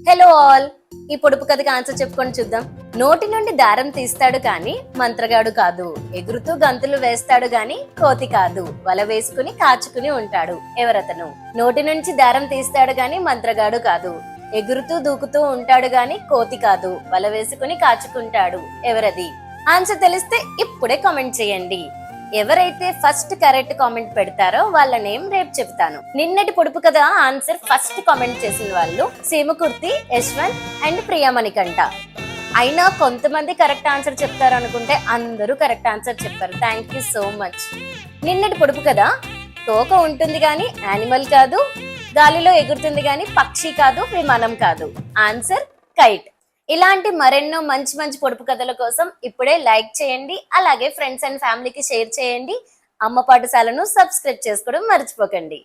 Hello all. ఈ పొడుపు కథకి ఆన్సర్ చెప్పుకొని చూద్దాం. నోటి నుండి దారం తీస్తాడు గాని మంత్రగాడు కాదు, ఎగురుతూ గంతులు వేస్తాడు గాని కోతి కాదు, వల వేసుకుని కాచుకుని ఉంటాడు. ఎవరతను? నోటి నుంచి దారం తీస్తాడు గాని మంత్రగాడు కాదు, ఎగురుతూ దూకుతూ ఉంటాడు గాని కోతి కాదు, వల వేసుకుని కాచుకుంటాడు. ఎవరది? ఆన్సర్ తెలిస్తే ఇప్పుడే కామెంట్ చేయండి. ఎవరైతే ఫస్ట్ కరెక్ట్ కామెంట్ పెడతారో వాళ్ళ నేమ్ రేపు చెప్తాను. నిన్నటి పొడుపు కథ ఆన్సర్ ఫస్ట్ కామెంట్ చేసిన వాళ్ళు సీమకుర్తి, యశ్వంత్ అండ్ ప్రియామణికంట. అయినా కొంతమంది కరెక్ట్ ఆన్సర్ చెప్తారు అనుకుంటే అందరూ కరెక్ట్ ఆన్సర్ చెప్పారు. Thank you so much. నిన్నటి పొడుపు కథ తోక ఉంటుంది గాని యానిమల్ కాదు, గాలిలో ఎగురుతుంది గాని పక్షి కాదు, విమానం కాదు. Answer kite. ఇలాంటి మరెన్నో మంచి మంచి పొడుపు కథల కోసం ఇప్పుడే లైక్ చేయండి, అలాగే ఫ్రెండ్స్ అండ్ ఫ్యామిలీకి షేర్ చేయండి. అమ్మ పాఠశాలను సబ్స్క్రైబ్ చేసుకోవడం మర్చిపోకండి.